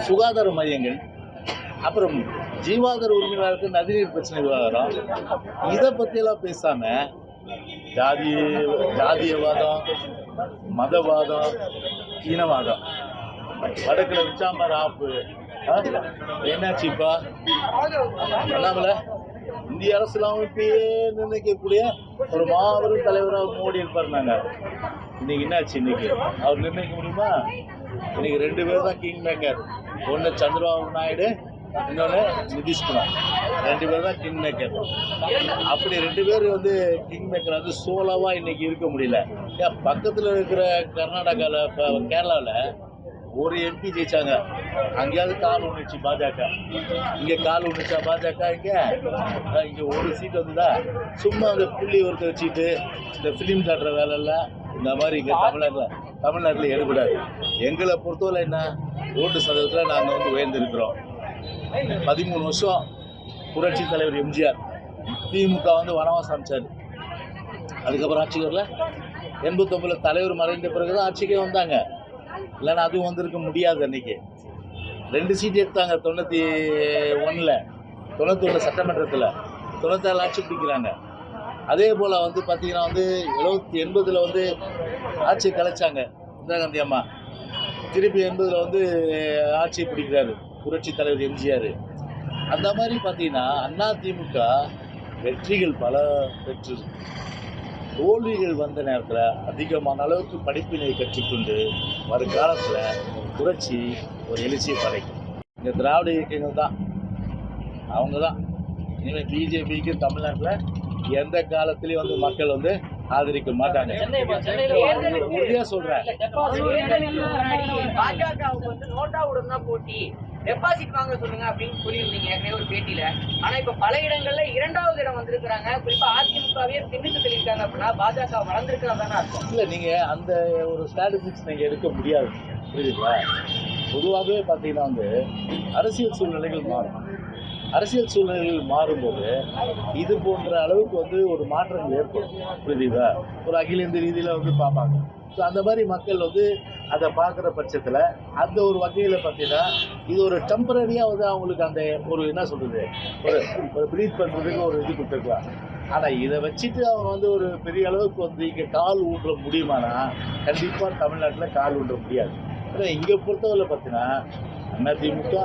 சுகாதார மையங்கள், அப்புறம் ஜீவாதார உரிமையாளருக்கு நதிநீர் பிரச்சனை விவகாரம், இதை பற்றியெல்லாம் பேசாமல் ஜாதியவாதம், மதவாதம், இனவாதம், வடக்கில் வச்சாம ஆப்பு என்னாச்சுப்பா அண்ணாமலை இந்திய அரசியலமைப்பையே நிர்ணயிக்கக்கூடிய ஒரு மாபெரும் தலைவராக மோடி இருப்பார். நாங்கள் இன்னைக்கு என்னாச்சு? இன்னைக்கு அவர் நிர்ணயிக்க முடியுமா? இன்னைக்கு 2 பேர் தான் கிங் மேக்கர். ஒன்று சந்திரபாபு நாயுடு, இன்னொன்று நிதிஷ்குமார். 2 பேர் தான் கிங் மேக்கர். அப்படி 2 பேர் வந்து கிங் மேக்கர் வந்து சோலோவாக இன்னைக்கு இருக்க முடியல. ஏன் பக்கத்தில் இருக்கிற கர்நாடகாவில், கேரளாவில் ஒரு எம்பி ஜெயிச்சாங்க. அங்கேயாவது கால் ஒன்றுச்சு பாஜக, இங்கே கால் ஒன்றுச்சா பாஜக? இங்கே ஒரு சீட் வந்துதா? சும்மா அந்த புள்ளி ஒருத்த வச்சுட்டு இந்த ஃபிலிம் காட்டுற வேலையெல்லாம் இந்த மாதிரி இங்கே தமிழ்நாட்டில் எடுக்கூடாது. எங்களை பொறுத்தவரை என்ன, ஓட்டு சதவீதத்தில் நாங்கள் வந்து உயர்ந்திருக்கிறோம். 13 வருஷம் புரட்சி தலைவர் எம்ஜிஆர் திமுக வந்து வனவாசம் அமைச்சார். அதுக்கப்புறம் ஆட்சிக்கு வரல. 89 தலைவர் மறைந்த பிறகு தான் ஆட்சிக்கே வந்தாங்க. இல்லைன்னா அதுவும் வந்திருக்க முடியாது. அன்றைக்கி 2 சீட் எடுத்தாங்க 91 சட்டமன்றத்தில், 96 ஆட்சி பிடிக்கிறாங்க. அதே போல் வந்து பார்த்திங்கன்னா வந்து 80 வந்து ஆட்சி கலைச்சாங்க இந்திரா காந்தி அம்மா. திருப்பி 80 வந்து ஆட்சி பிடிக்கிறாரு புரட்சி தலைவர் எம்ஜிஆர். அந்த மாதிரி பார்த்திங்கன்னா அதிமுக வெற்றிகள் பல பெற்று, தோல்விகள் வந்த நேரத்தில் அதிகமான அளவுக்கு படிப்பினை கற்றுக்கொண்டு வருங்காலத்தில் புரட்சி ஒரு எழுச்சியை படைக்கும். இந்த திராவிட இயக்கங்கள் தான், அவங்க தான் இனிமேல் பிஜேபிக்கு தமிழ்நாட்டில் எந்த காலத்திலையும் வந்து மக்கள் வந்து ஆதரிக்க மாட்டாங்க. உறுதியாக சொல்கிறேன். பாஜகவுக்கு வந்து நோட்டாவுடன் தான் போட்டி, டெபாசிட் வாங்க சொல்லுங்க அப்படின்னு சொல்லியிருந்தீங்க ஒரு பேட்டியில. ஆனா இப்ப பல இடங்கள்ல 2வது இடம் வந்திருக்காங்க. குறிப்பா அதிமுகவே பின்னுக்கு தெளிவிக்காங்க அப்படின்னா பாஜக வளர்ந்துருக்காங்க அர்த்தம். இல்லை, நீங்க அந்த ஒரு ஸ்ட்ராட்டஜிக்ஸ் நீங்க எடுக்க முடியாது, புரியுதுங்களா? பொதுவாகவே பார்த்தீங்கன்னா வந்து அரசியல் சூழ்நிலைகள் மாறும். அரசியல் சூழ்நிலைகள் மாறும்போது இது போன்ற அளவுக்கு வந்து ஒரு மாற்றங்கள் ஏற்படும், புரியுதுங்களா? ஒரு அகில இந்திய ரீதியில் வந்து பார்ப்பாங்க. ஸோ அந்த மாதிரி மக்கள் வந்து அதை பார்க்குற பட்சத்தில் அந்த ஒரு வகையில் பார்த்தீங்கன்னா இது ஒரு டெம்பரரியாக வந்து அவங்களுக்கு அந்த ஒரு என்ன சொல்கிறது, ஒரு ப்ரீத் பண்ணுறதுக்கு ஒரு இது கொடுத்துருக்கலாம். ஆனால் இதை வச்சுட்டு அவங்க வந்து ஒரு பெரிய அளவுக்கு வந்து இங்கே கால் ஊன்ற முடியுமானா கண்டிப்பாக தமிழ்நாட்டில் கால் ஊன்ற முடியாது. ஆனால் இங்கே பொறுத்தவரை பார்த்தீங்கன்னா அதிமுக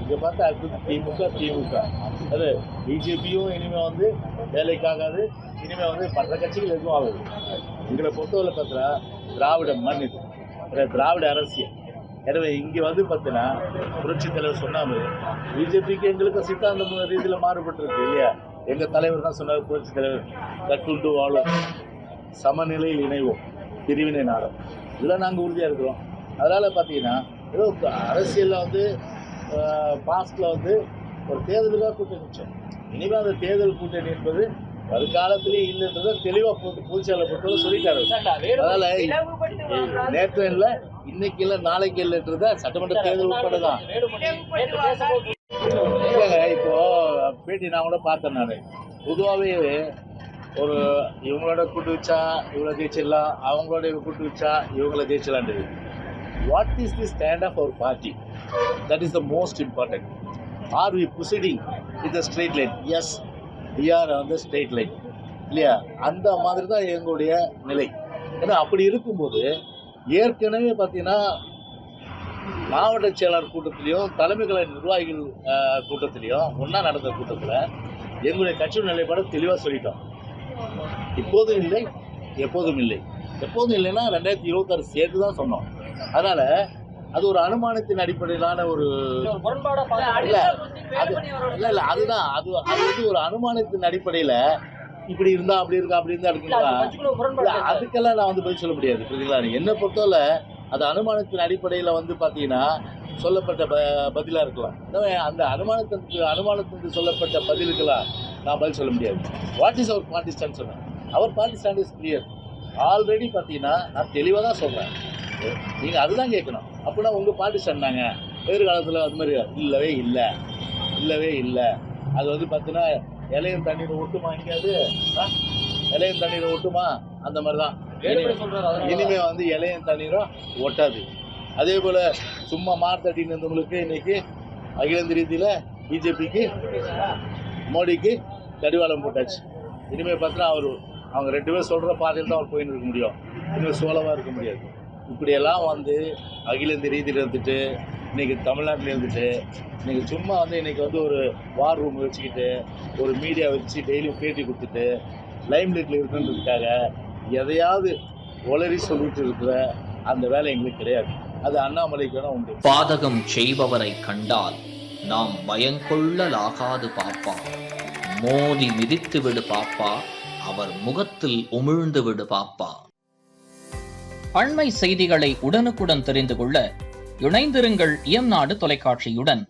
இங்கே பார்த்தா அடுத்தது திமுக. அது பிஜேபியும் இனிமேல் வந்து வேலைக்காகாது. இனிமேல் வந்து மற்ற கட்சிகள் எதுவும் ஆகுது. எங்களை பொறுத்தவரை பார்த்தீங்கன்னா திராவிட மண், இது திராவிட அரசியல். எனவே இங்கே வந்து பார்த்தீங்கன்னா புரட்சி தலைவர் சொன்னாமல் பிஜேபிக்கு எங்களுக்கு சித்தாந்த ரீதியில் மாறுபட்டுருக்கு இல்லையா? எங்கள் தலைவர் தான் சொன்னார், புரட்சி தலைவர் கட்டுண்டு வாழும், சமநிலையில் இணைவோம், பிரிவினை நாடும். இதெல்லாம் நாங்கள் உறுதியாக இருக்கிறோம். அதனால் பார்த்தீங்கன்னா ஏதோ அரசியலில் வந்து பாஸ்டில் வந்து ஒரு தேர்தலுக்காக கூட்டணி வச்சோம். இனிமேல் அந்த தேர்தல் கூட்டணி என்பது வருங்காலத்திலே இல்லைன்றதை தெளிவாக பொதுச்செயலாளர் பொறுத்தவரை சொல்லிட்டாரு. அதனால் நேற்று இல்லை, இன்னைக்கு இல்லை, நாளைக்கு இல்லைன்றத சட்டமன்ற தேர்தல் உட்பட தான். இல்லைங்க, இப்போது பேட்டி நான் கூட பார்த்தேன். நான் பொதுவாகவே ஒரு இவங்களோட கூட்டு வச்சா இவங்கள ஜெயிச்சிடலாம், அவங்களோட கூட்டு வச்சா இவங்கள ஜெயிச்சிடலான்றது. What is the stand of our party? That is the most important. Are we proceeding with the straight line? Yes, we are on the straight line. இல்லையா? அந்த மாதிரி தான் எங்களுடைய நிலை. ஏன்னா அப்படி இருக்கும்போது ஏற்கனவே பார்த்தீங்கன்னா மாவட்ட செயலாளர் கூட்டத்திலையும் தலைமை கழக நிர்வாகிகள் கூட்டத்திலையும் ஒன்றா நடந்த கூட்டத்தில் எங்களுடைய கட்சியின் நிலைப்பாடு தெளிவாக சொல்லிட்டோம். இப்போதும் இல்லை, எப்போதும் இல்லை. எப்போதும் இல்லைன்னா 2026 சேர்த்து தான் சொன்னோம். அதனால் அது ஒரு அனுமானத்தின் அடிப்படையிலான ஒரு இல்லை அதுதான் அது வந்து ஒரு அனுமானத்தின் அடிப்படையில் இப்படி இருந்தால் அப்படி இருக்கா அப்படி இருந்தால் இருக்குங்களா, அதுக்கெல்லாம் நான் வந்து பதில் சொல்ல முடியாது, புரியுதுங்களா? என்னை பொறுத்தவரை அது அனுமானத்தின் அடிப்படையில் வந்து பார்த்தீங்கன்னா சொல்லப்பட்ட பதிலாக இருக்கலாம். அந்த அனுமானத்திற்கு சொல்லப்பட்ட பதிலுக்கெல்லாம் நான் பதில் சொல்ல முடியாது. வாட் இஸ் அவர் பார்ட்டி ஸ்டாண்ட் சொன்னேன். அவர் party stand is clear. Already பார்த்தீங்கன்னா நான் தெளிவாக தான் சொல்கிறேன். நீங்கள் அதுதான் கேட்கணும். அப்படின்னா உங்கள் பார்ட்டி ஸ்டாண்டாங்க எதிர்காலத்தில் அது மாதிரி இல்லவே இல்லை. அது வந்து பார்த்தீங்கன்னா இலையும் தண்ணீரை ஒட்டுமா, எங்கேயாவது இலையும் தண்ணீரை ஒட்டுமா? அந்த மாதிரி தான் இனிமேல் வந்து இலையும் தண்ணீரும் ஒட்டாது. அதே போல் சும்மா மார்த்தட்டின்னு இருந்தவங்களுக்கு இன்னைக்கு அகில இந்திய ரீதியில் பிஜேபிக்கு மோடிக்கு கடிவாளம் போட்டாச்சு. இனிமேல் பார்த்தா அவங்க 2 பேர் சொல்கிற பாதையில் தான் அவர் போயின்னு இருக்க முடியும், இன்னும் சோலவாக இருக்க முடியாது. இப்படியெல்லாம் அகில இந்திய ரீதியில் இருந்துட்டு இன்றைக்கி தமிழ்நாட்டில் இருந்துட்டு இன்றைக்கி சும்மா இன்றைக்கி ஒரு வார் ரூம் வச்சுக்கிட்டு ஒரு மீடியா வச்சு டெய்லியும் பேட்டி கொடுத்துட்டு லைம்லைட்டில் இருக்குன்றதுக்காக எதையாவது ஒளரி சொல்லிட்டு இருக்கிற அந்த வேலை எங்களுக்கு கிடையாது. அது அண்ணாமலைக்கு வேணா உண்டு. பாதகம் செய்பவரை கண்டால் நாம் பயங்கொள்ளலாகாது பாப்பா, மோதி மிதித்து விடு பாப்பா, அவர் முகத்தில் உமிழ்ந்து விடு பாப்பா. அண்மை செய்திகளை உடனுக்குடன் தெரிந்து கொள்ள இணைந்திருங்கள் இயம்நாடு தொலைக்காட்சியுடன்.